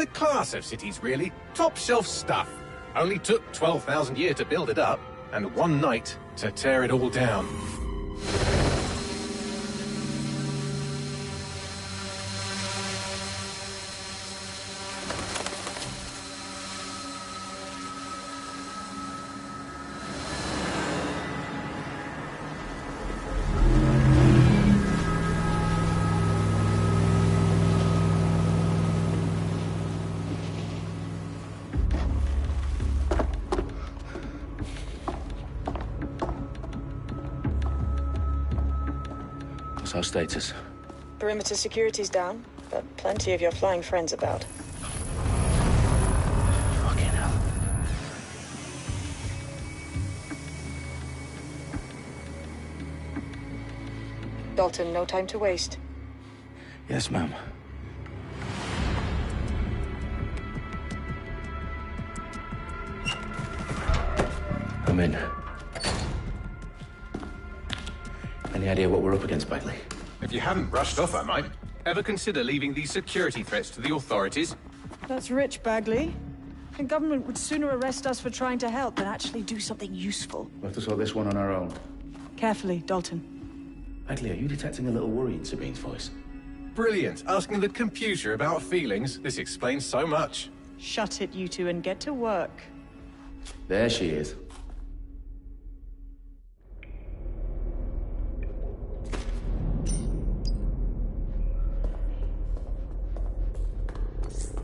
the class of cities, really. Top shelf stuff. Only took 12,000 years to build it up, and one night to tear it all down. Our status? Perimeter security's down, but plenty of your flying friends about. Fucking hell. Dalton, no time to waste. Yes, ma'am. I'm in. Any idea what we're up against, Bagley? If you hadn't brushed off, I might. Ever consider leaving these security threats to the authorities? That's rich, Bagley. The government would sooner arrest us for trying to help than actually do something useful. We'll have to sort this one on our own. Carefully, Dalton. Bagley, are you detecting a little worry in Sabine's voice? Brilliant. Asking the computer about feelings. This explains so much. Shut it, you two, and get to work. There she is.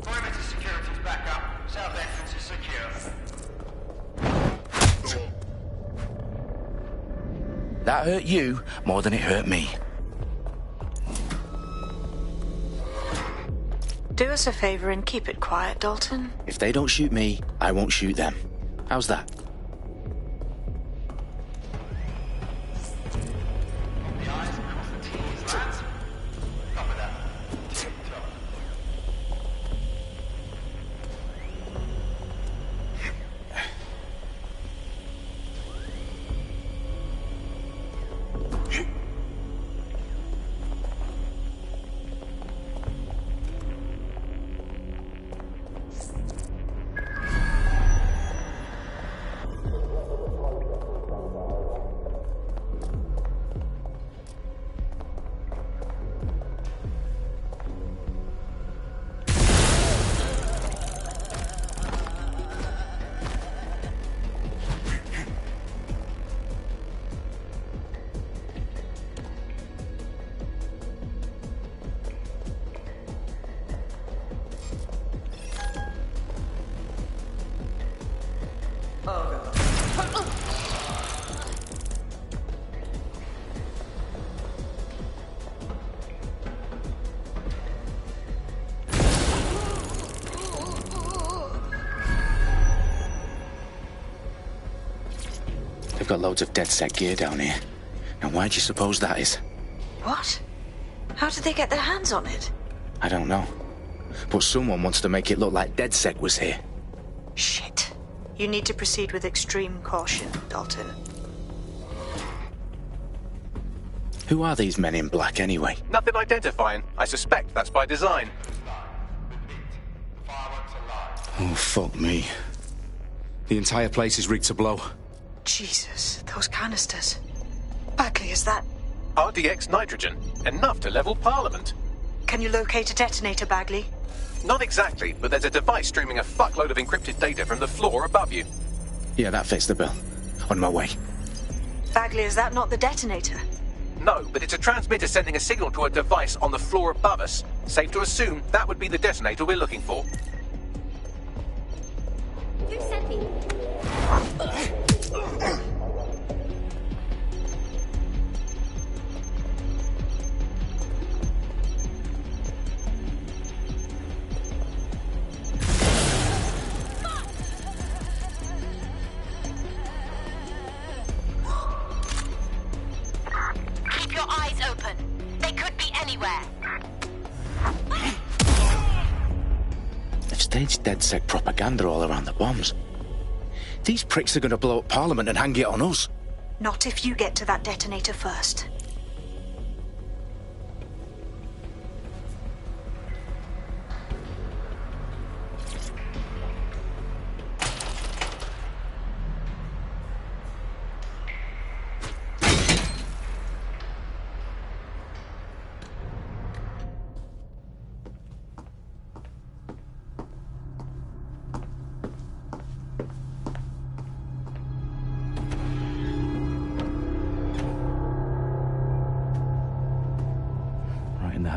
Perimeter security's back up. South entrance is secure. That hurt you more than it hurt me. Do us a favor and keep it quiet, Dalton. If they don't shoot me, I won't shoot them. How's that? The eyes across the T's, lads. Copy that. Tip-top. They've got loads of dead-set gear down here. Now why do you suppose that is? What? How did they get their hands on it? I don't know. But someone wants to make it look like DedSec was here. Shit. You need to proceed with extreme caution, Dalton. Who are these men in black anyway? Nothing identifying. I suspect that's by design. Fireworks alive. Oh, fuck me. The entire place is rigged to blow. Jesus, those canisters. Bagley, is that... RDX nitrogen. Enough to level Parliament. Can you locate a detonator, Bagley? Not exactly, but there's a device streaming a fuckload of encrypted data from the floor above you. Yeah, that fits the bill. On my way. Bagley, is that not the detonator? No, but it's a transmitter sending a signal to a device on the floor above us. Safe to assume that would be the detonator we're looking for. Who sent me? Keep your eyes open. They could be anywhere. They've staged DedSec propaganda all around the bombs. These pricks are going to blow up Parliament and hang it on us. Not if you get to that detonator first.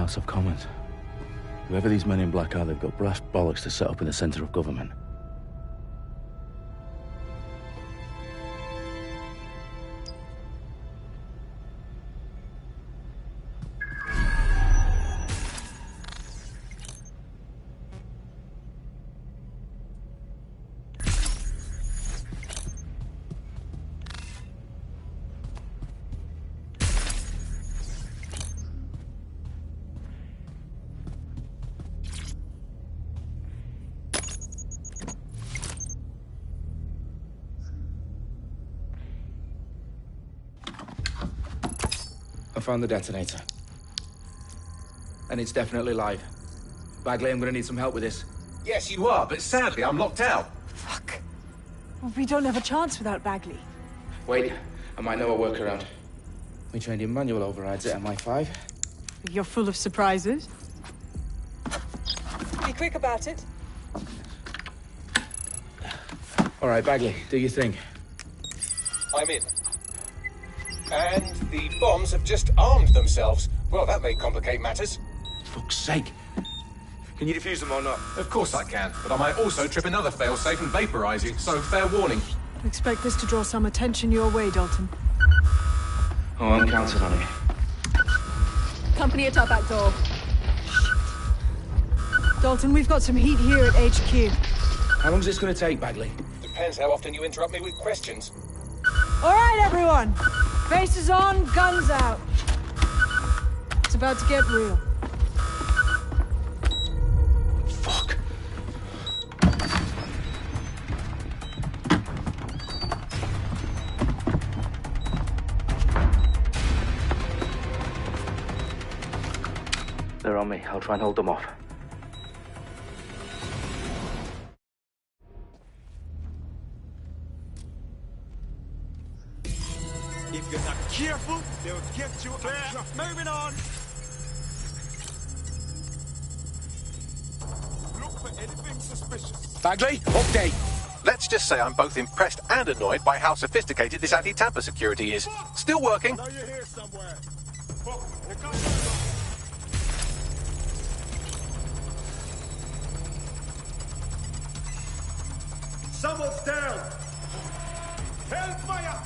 House of Commons. Whoever these men in black are, they've got brass bollocks to set up in the centre of government. I found the detonator. And it's definitely live. Bagley, I'm gonna need some help with this. Yes, you are, but sadly, I'm locked out. Fuck. Well, we don't have a chance without Bagley. Wait, I might know a workaround. We trained in manual overrides at MI5. You're full of surprises. Be quick about it. All right, Bagley, do your thing. I'm in. And the bombs have just armed themselves. Well, that may complicate matters. Fuck's sake. Can you defuse them or not? Of course I can, but I might also trip another failsafe and vaporize you, so fair warning. Expect this to draw some attention your way, Dalton. Oh, I'm counting on it. Company at our back door. Dalton, we've got some heat here at HQ. How long's this gonna take, Bagley? Depends how often you interrupt me with questions. All right, everyone. Faces on, guns out. It's about to get real. Fuck. They're on me. I'll try and hold them off. If you're not careful, they'll get you clear. Moving on. Look for anything suspicious. Bagley, update. Let's just say I'm both impressed and annoyed by how sophisticated this anti-tamper security is. Still working. Now you're here somewhere. Fuck, here comes someone's down. Hellfire!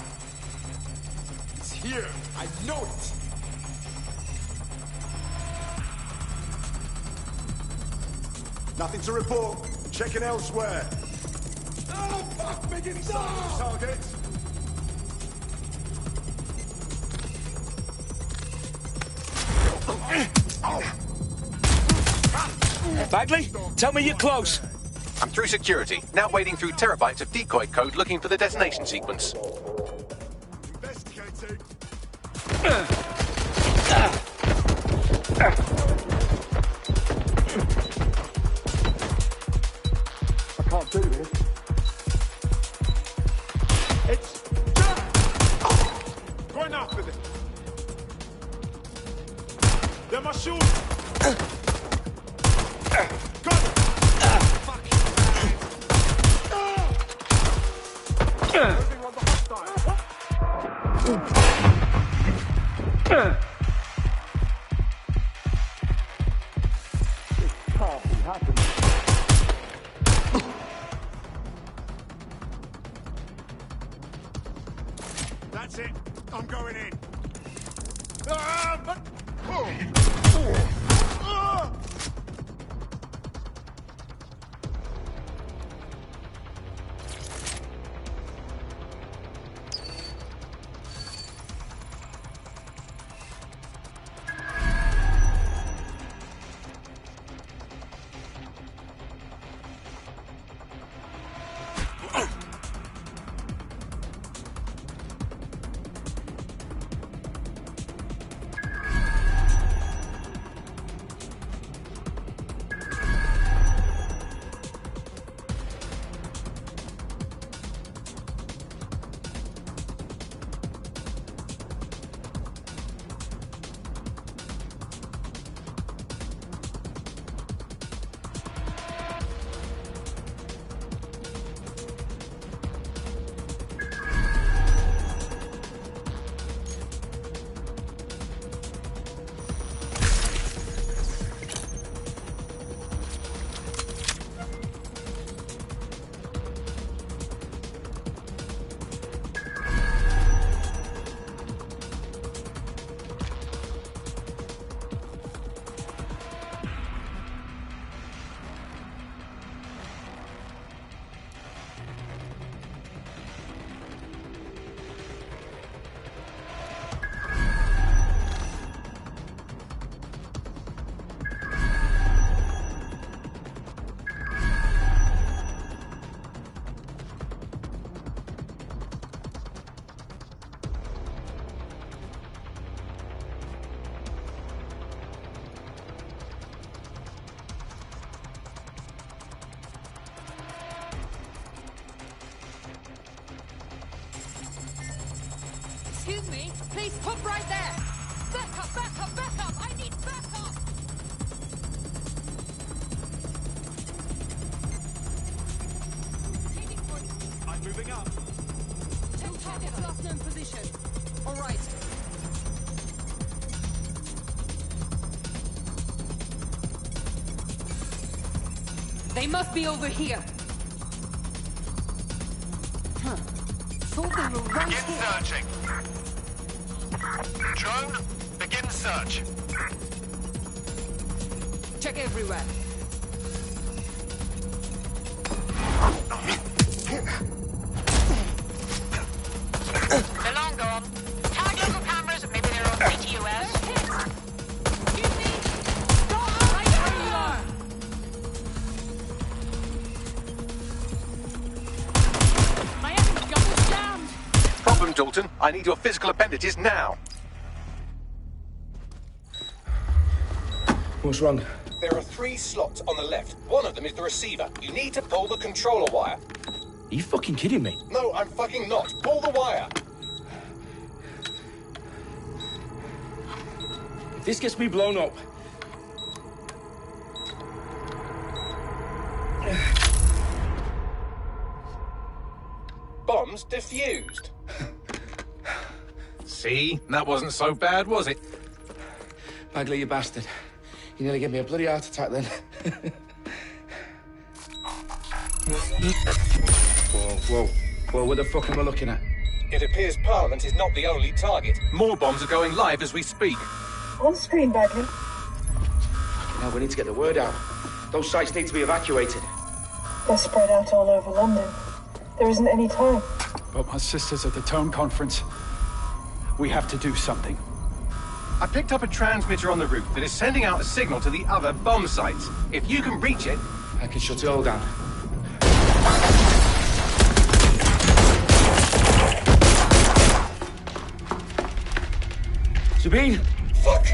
It's here. I know it. Nothing to report. Checking elsewhere. Oh, fuck me, get down! Targets. Bagley, tell me you're close. I'm through security, now wading through terabytes of decoy code looking for the detonation sequence. Investigating. I can't do this. It's going after them. They're my shoes. Got it. Fuck. Moving on the hostile. This can't be happening. That's it. I'm going in. But... Excuse me? Please stop right there! Back up, back up, back up! I need backup! Taking point. I'm moving up. Two targets last known position. All right. They must be over here. Huh. Thought they were right Begin here. searching. Drone, begin search. Check everywhere. They're long gone. Tag local cameras, maybe they're on CTOS. Excuse me! Stop right where you are! My enemy gun jammed! Problem, Dalton. I need your physical appendages now. What's wrong? There are 3 slots on the left. One of them is the receiver. You need to pull the controller wire. Are you fucking kidding me? No, I'm fucking not. Pull the wire. If this gets me blown up... Bombs defused. See? That wasn't so bad, was it? Bagley, you bastard. You nearly gave me a bloody heart attack then. Whoa, what the fuck am I looking at? It appears Parliament is not the only target. More bombs are going live as we speak. On screen, Bagley. Now we need to get the word out. Those sites need to be evacuated. They're spread out all over London. There isn't any time. But my sister's at the Tone Conference. We have to do something. I picked up a transmitter on the roof that is sending out a signal to the other bomb sites. If you can reach it... I can shut it all down. Sabine! Fuck!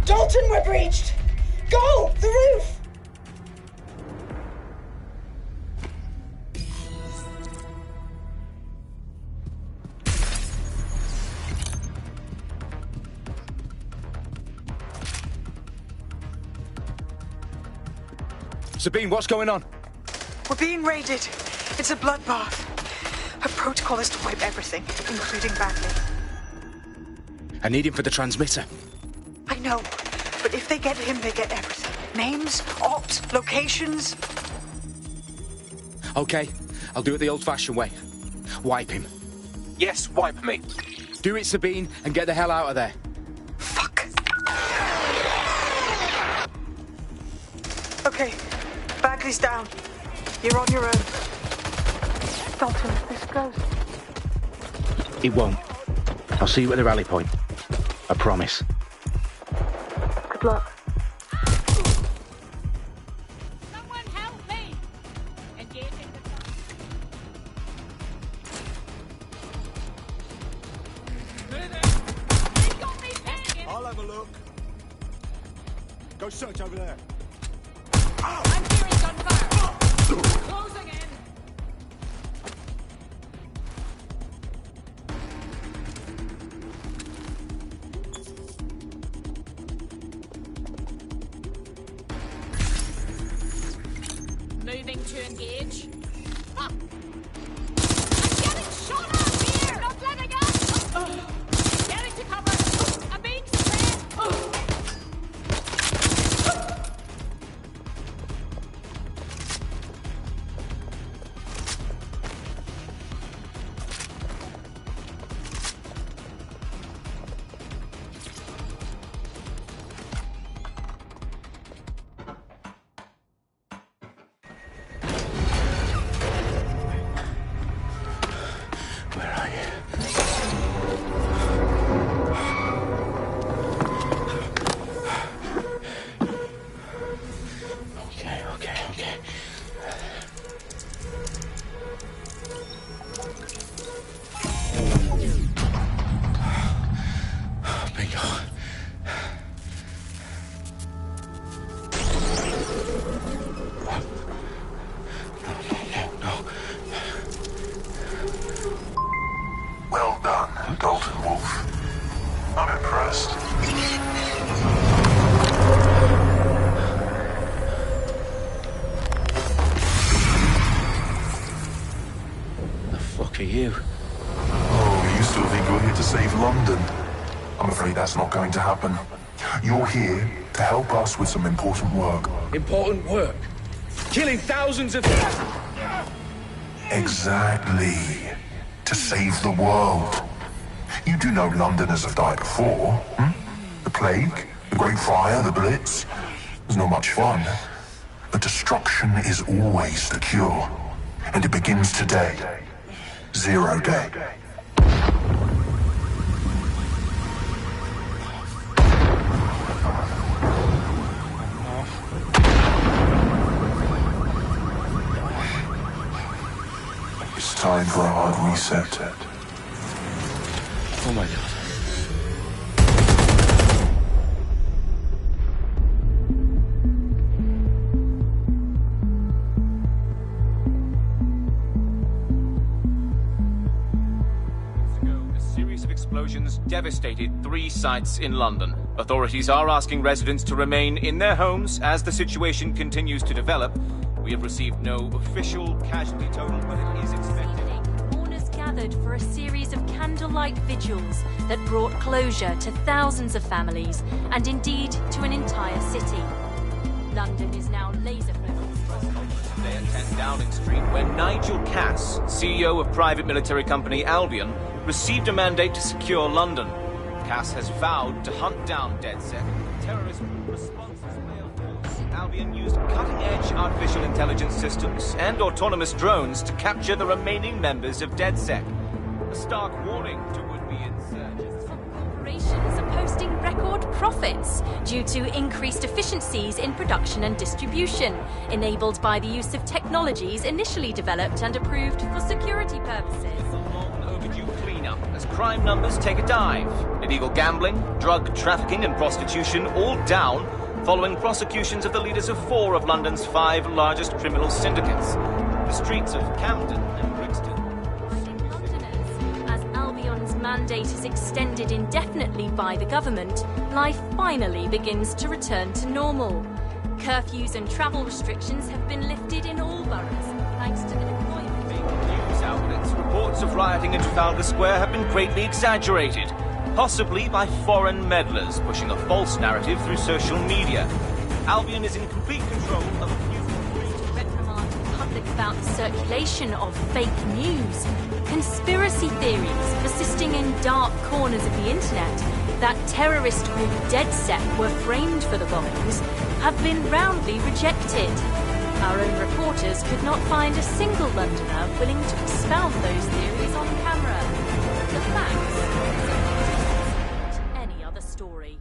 Dalton, we're breached! Go! The roof! Sabine, what's going on? We're being raided. It's a bloodbath. Her protocol is to wipe everything, including Bagley. I need him for the transmitter. I know, but if they get him, they get everything. Names, opt, locations. Okay, I'll do it the old-fashioned way. Wipe him. Yes, wipe me. Do it, Sabine, and get the hell out of there. Fuck. Okay, Bagley's down. You're on your own. Dalton, this goes. It won't. I'll see you at the rally point. I promise. Good luck. Someone help me! Engaging the... They got me pegging! I'll have a look. Go search over there. I'm hearing gunfire! Closing in! Moving to engage. Ah. I'm getting shot at here! Not letting up! Getting to cover! I'm being sprayed! for you. Oh, you still think you're here to save London? I'm afraid that's not going to happen. You're here to help us with some important work. Important work? Killing thousands of... Exactly. To save the world. You do know Londoners have died before, hmm? The Plague, the Great Fire, the Blitz. It was not much fun. But destruction is always the cure. And it begins today. Zero Day. It's time for a hard reset. Oh my God. Explosions devastated 3 sites in London. Authorities are asking residents to remain in their homes as the situation continues to develop. We have received no official casualty total, but it is expected. Mourners gathered for a series of candlelight vigils that brought closure to thousands of families and indeed to an entire city. London is now laser-focused. Today at 10 Downing Street, when Nigel Cass, CEO of private military company Albion, received a mandate to secure London. Cass has vowed to hunt down DedSec. Terrorist responses failed. Albion used cutting-edge artificial intelligence systems and autonomous drones to capture the remaining members of DedSec. A stark warning to would-be insurgents. Corporations are posting record profits due to increased efficiencies in production and distribution, enabled by the use of technologies initially developed and approved for security purposes. As crime numbers take a dive. Illegal gambling, drug trafficking and prostitution all down following prosecutions of the leaders of 4 of London's 5 largest criminal syndicates. The streets of Camden and Brixton. Londoners, as Albion's mandate is extended indefinitely by the government, life finally begins to return to normal. Curfews and travel restrictions have been lifted in all boroughs, thanks to the deployment. News outlets, reports of rioting in Trafalgar Square have been greatly exaggerated, possibly by foreign meddlers pushing a false narrative through social media. Albion is in complete control of a few... Reprimand the public about the circulation of fake news, conspiracy theories persisting in dark corners of the internet that terrorist group DedSec were framed for the bombings have been roundly rejected. Our own reporters could not find a single Londoner willing to expound those theories on camera. The facts, not any other story.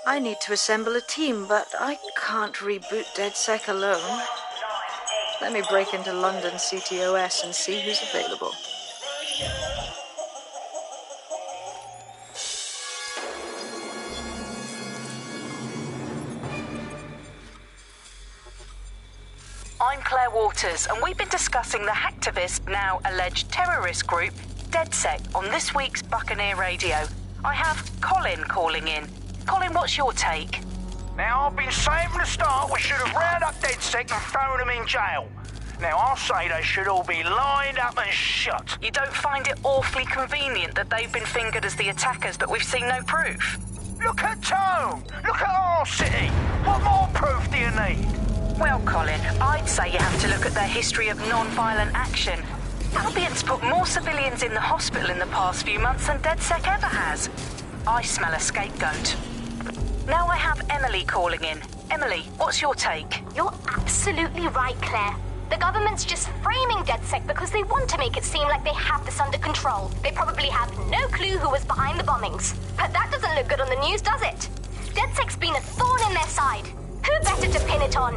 I need to assemble a team, but I can't reboot DedSec alone. Let me break into London CTOS and see who's available. I'm Claire Waters, and we've been discussing the hacktivist, now alleged terrorist group, DedSec, on this week's Buccaneer Radio. I have Colin calling in. Colin, what's your take? Now, I've been saying from the start we should have rounded up DedSec and thrown them in jail. Now, I'll say they should all be lined up and shot. You don't find it awfully convenient that they've been fingered as the attackers, but we've seen no proof? Look at Tone! Look at our city! What more proof do you need? Well, Colin, I'd say you have to look at their history of non-violent action. Albion's put more civilians in the hospital in the past few months than DedSec ever has. I smell a scapegoat. Now I have Emily calling in. Emily, what's your take? You're absolutely right, Claire. The government's just framing DedSec because they want to make it seem like they have this under control. They probably have no clue who was behind the bombings. But that doesn't look good on the news, does it? DedSec's been a thorn in their side. Who better to pin it on?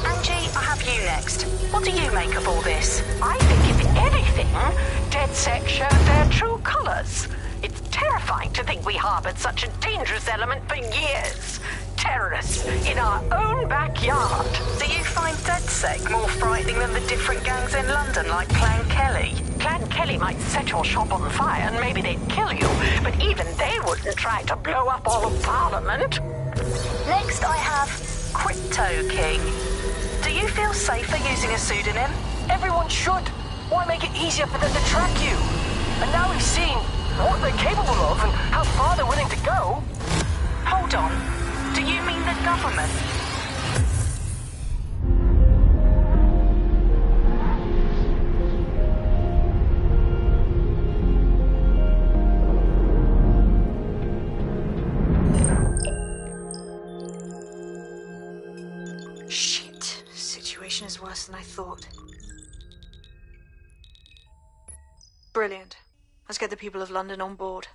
Angie, I have you next. What do you make of all this? I think, if anything, DedSec showed their true colors. It's terrifying to think we harbored such a dangerous element for years. Terrorists in our own backyard. Do you find DedSec more frightening than the different gangs in London, like Clan Kelly? Clan Kelly might set your shop on fire and maybe they'd kill you, but even they wouldn't try to blow up all of Parliament. Next I have Crypto King. Do you feel safer using a pseudonym? Everyone should. Why make it easier for them to track you? And now we've seen what they're capable of and how far they're willing to go. Hold on. Do you mean the government? Shit. Situation is worse than I thought. Brilliant. Let's get the people of London on board.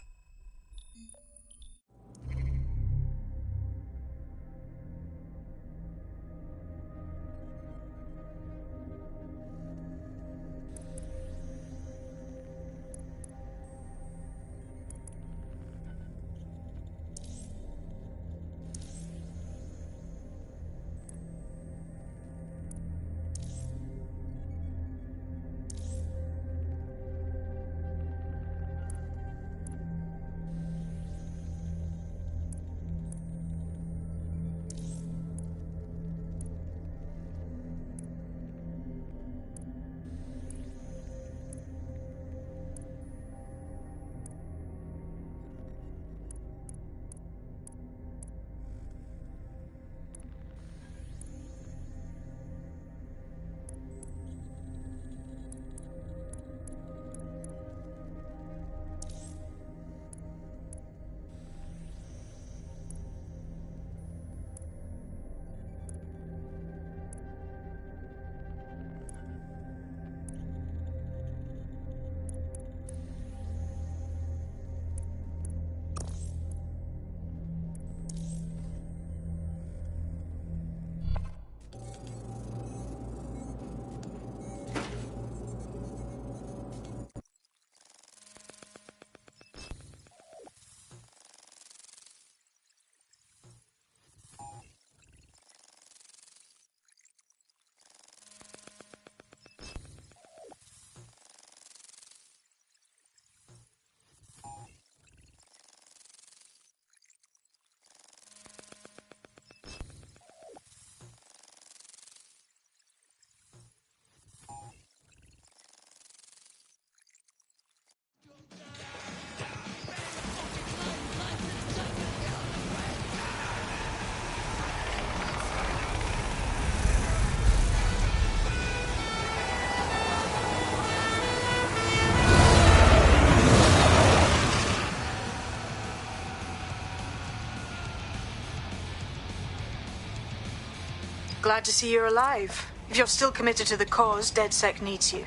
Glad to see you're alive. If you're still committed to the cause, DedSec needs you.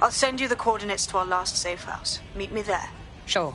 I'll send you the coordinates to our last safe house. Meet me there. Sure.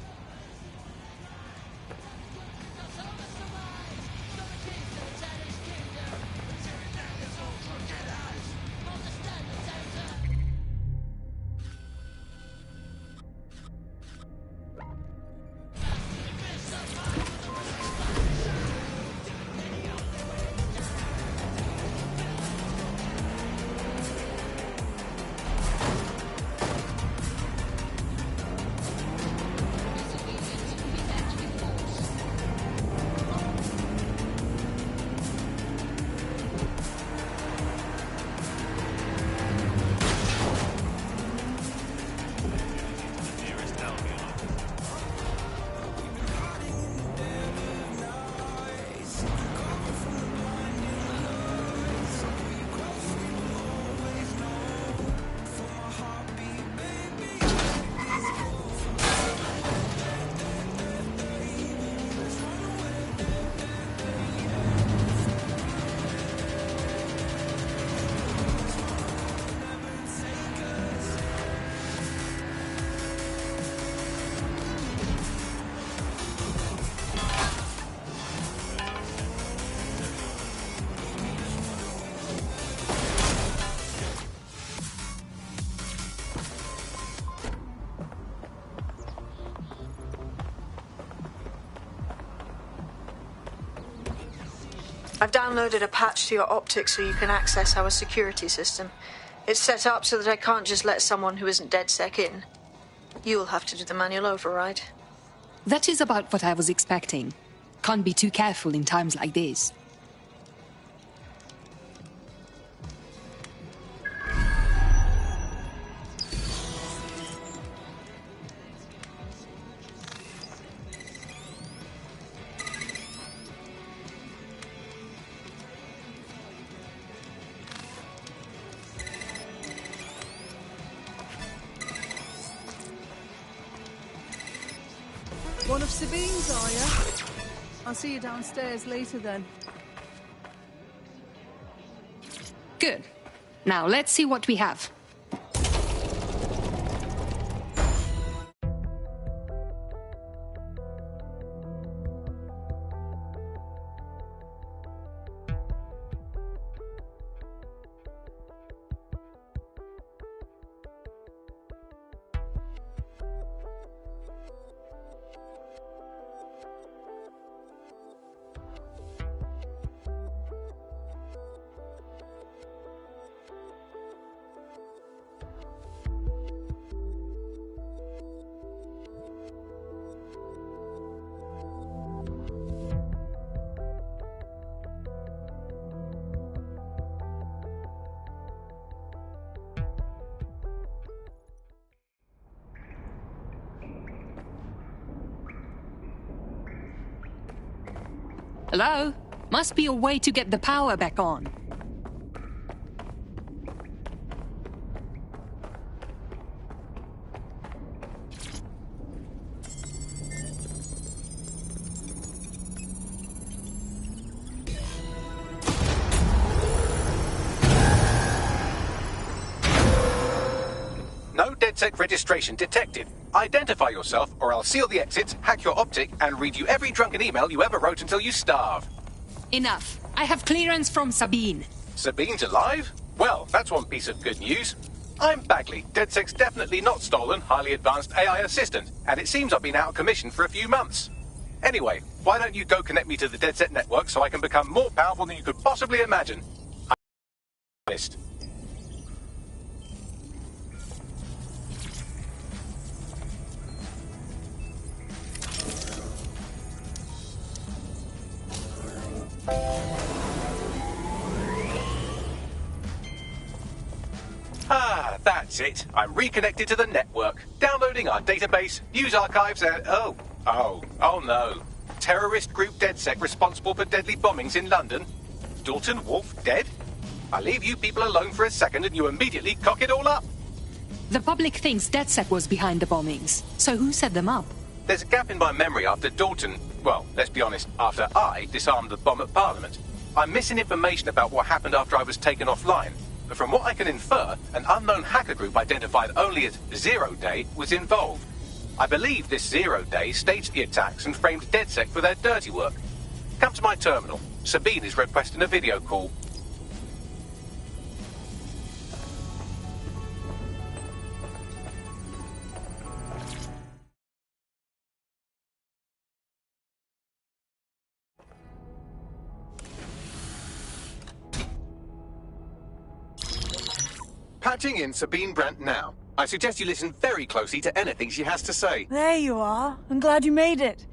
I've downloaded a patch to your optics so you can access our security system. It's set up so that I can't just let someone who isn't DedSec in. You'll have to do the manual override. That is about what I was expecting. Can't be too careful in times like this. One of Sabine's, are you? I'll see you downstairs later then. Good. Now let's see what we have. Hello? Must be a way to get the power back on. No DedSec registration detected. Identify yourself, or I'll seal the exits, hack your optic, and read you every drunken email you ever wrote until you starve. Enough. I have clearance from Sabine. Sabine's alive? Well, that's one piece of good news. I'm Bagley, DedSec's definitely not stolen, highly advanced AI assistant, and it seems I've been out of commission for a few months. Anyway, why don't you go connect me to the DedSec network so I can become more powerful than you could possibly imagine? I'm honest. Ah, that's it. I'm reconnected to the network, downloading our database, news archives, and... Oh no. Terrorist group DedSec responsible for deadly bombings in London? Dalton Wolf dead? I leave you people alone for a second and you immediately cock it all up. The public thinks DedSec was behind the bombings. So who set them up? There's a gap in my memory after Dalton... Well, let's be honest, after I disarmed the bomb at Parliament. I'm missing information about what happened after I was taken offline. But from what I can infer, an unknown hacker group identified only as Zero Day was involved. I believe this Zero Day staged the attacks and framed DedSec for their dirty work. Come to my terminal. Sabine is requesting a video call. Patching in Sabine Brandt now. I suggest you listen very closely to anything she has to say. There you are. I'm glad you made it.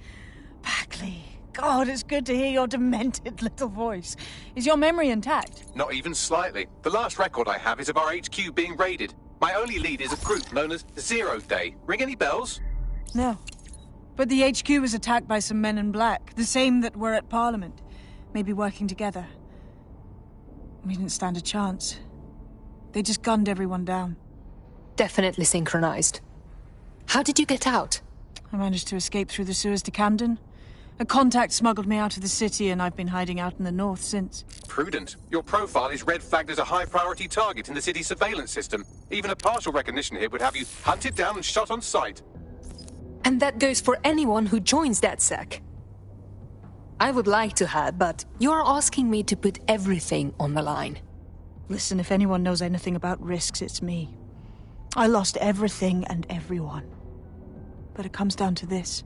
Bagley. God, it's good to hear your demented little voice. Is your memory intact? Not even slightly. The last record I have is of our HQ being raided. My only lead is a group known as Zero Day. Ring any bells? No. But the HQ was attacked by some men in black, the same that were at Parliament. Maybe working together. We didn't stand a chance. They just gunned everyone down. Definitely synchronized. How did you get out? I managed to escape through the sewers to Camden. A contact smuggled me out of the city, and I've been hiding out in the north since. Prudent. Your profile is red flagged as a high-priority target in the city's surveillance system. Even a partial recognition here would have you hunted down and shot on sight. And that goes for anyone who joins DedSec. I would like to have, but you're asking me to put everything on the line. Listen, if anyone knows anything about risks, it's me. I lost everything and everyone. But it comes down to this.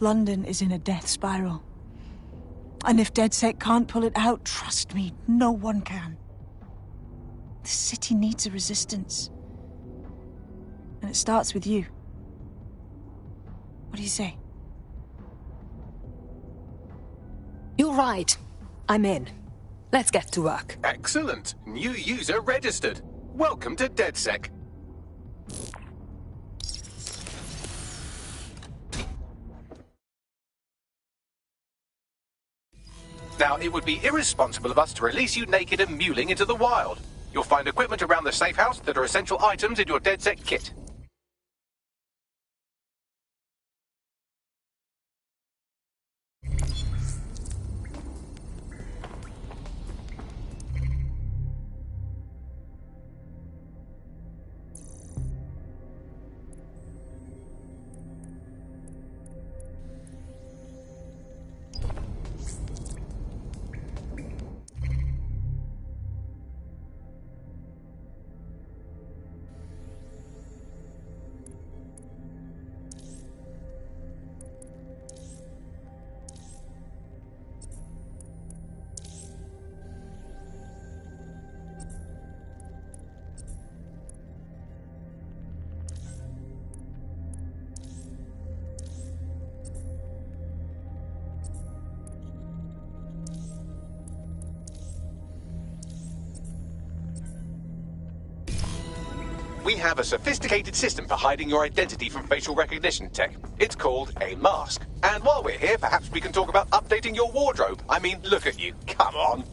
London is in a death spiral. And if DedSec can't pull it out, trust me, no one can. The city needs a resistance. And it starts with you. What do you say? You're right. I'm in. Let's get to work. Excellent. New user registered. Welcome to DedSec. Now, it would be irresponsible of us to release you naked and mewling into the wild. You'll find equipment around the safe house that are essential items in your DedSec kit. We have a sophisticated system for hiding your identity from facial recognition tech. It's called a mask. And while we're here, perhaps we can talk about updating your wardrobe. I mean, look at you. Come on.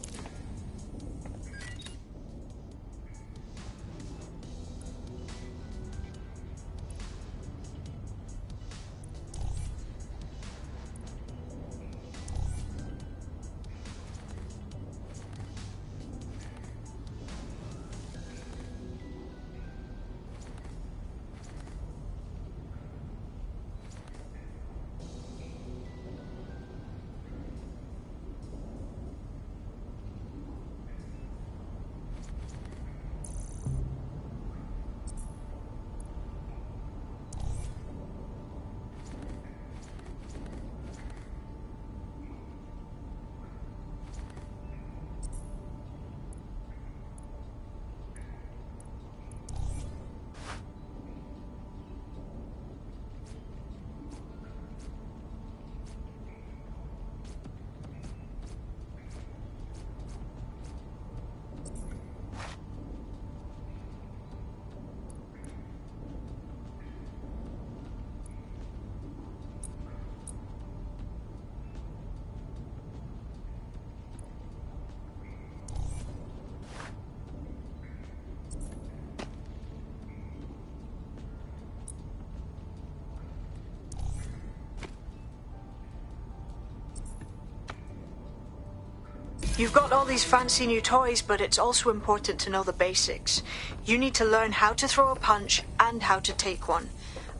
You've got all these fancy new toys, but it's also important to know the basics. You need to learn how to throw a punch and how to take one.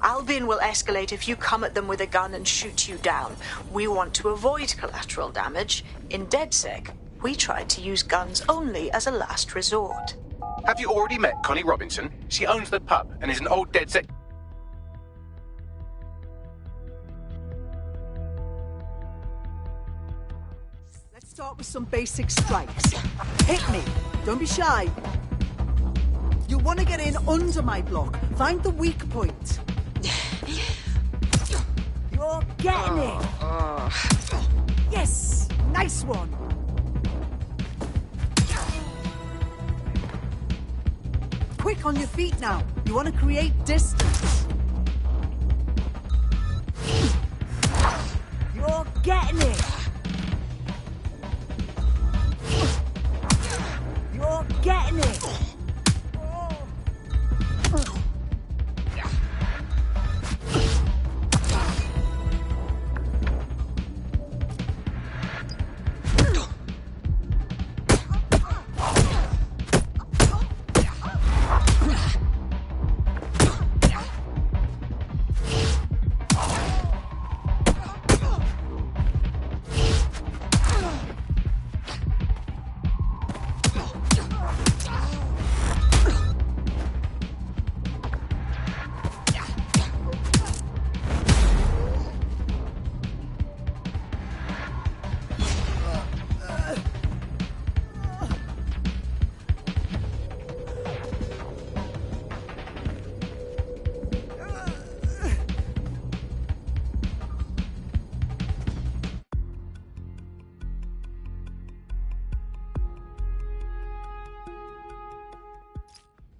Albion will escalate if you come at them with a gun and shoot you down. We want to avoid collateral damage. In DedSec, we tried to use guns only as a last resort. Have you already met Connie Robinson? She owns the pub and is an old DedSec... Start with some basic strikes. Hit me. Don't be shy. You'll want to get in under my block. Find the weak point. You're getting it. Yes. Nice one. Quick on your feet now. You want to create distance. You're getting it. You're getting it!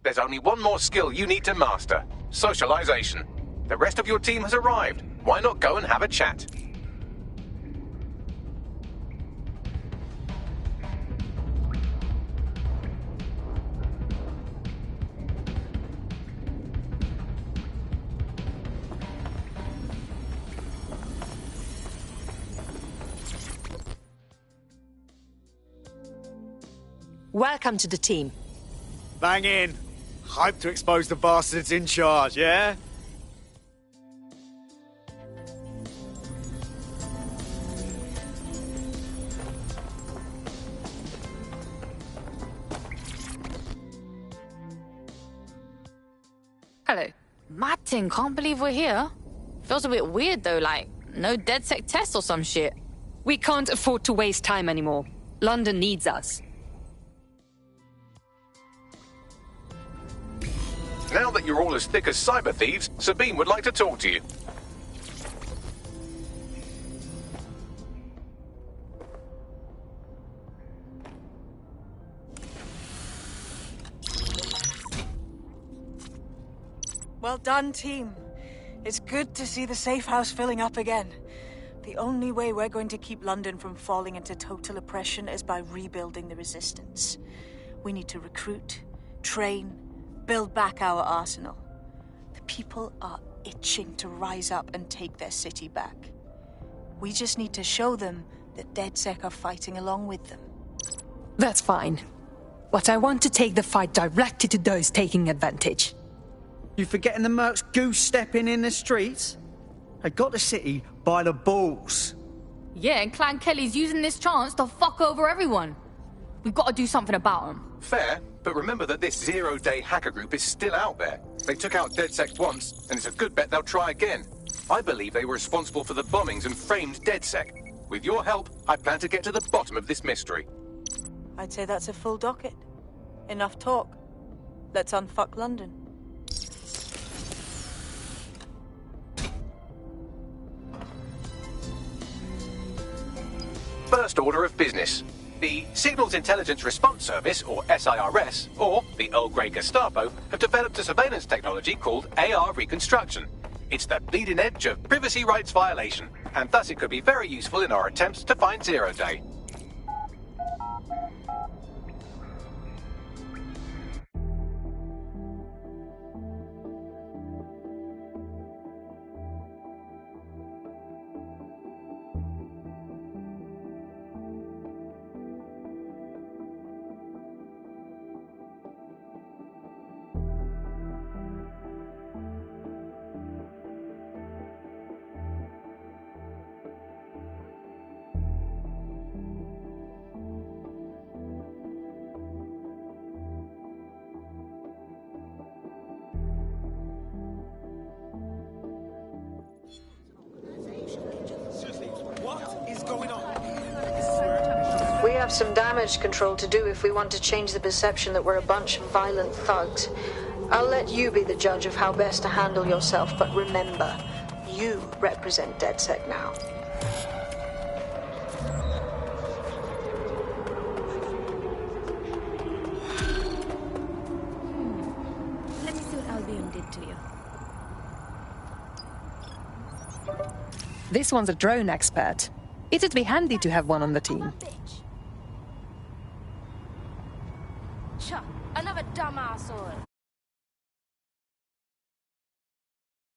There's only one more skill you need to master. Socialization. The rest of your team has arrived. Why not go and have a chat? Welcome to the team. Bang in. Hype to expose the bastards in charge, yeah? Hello. Martin, can't believe we're here. Feels a bit weird though, like, no DedSec test or some shit. We can't afford to waste time anymore. London needs us. Now that you're all as thick as cyber thieves, Sabine would like to talk to you. Well done, team. It's good to see the safe house filling up again. The only way we're going to keep London from falling into total oppression is by rebuilding the resistance. We need to recruit, train, build back our arsenal. The people are itching to rise up and take their city back. We just need to show them that DedSec are fighting along with them. That's fine. But I want to take the fight directly to those taking advantage. You forgetting the mercs goose-stepping in the streets? They got the city by the balls. Yeah, and Clan Kelly's using this chance to fuck over everyone. We've got to do something about them. Fair, but remember that this zero-day hacker group is still out there. They took out DedSec once, and it's a good bet they'll try again. I believe they were responsible for the bombings and framed DedSec. With your help, I plan to get to the bottom of this mystery. I'd say that's a full docket. Enough talk. Let's unfuck London. First order of business. The Signals Intelligence Response Service, or SIRS, or the Earl Grey Gestapo, have developed a surveillance technology called AR Reconstruction. It's the bleeding edge of privacy rights violation, and thus it could be very useful in our attempts to find Zero Day. We have some damage control to do if we want to change the perception that we're a bunch of violent thugs. I'll let you be the judge of how best to handle yourself, but remember, you represent DedSec now. Let me see what Albion did to you. This one's a drone expert. It'd be handy to have one on the team. Another dumb asshole.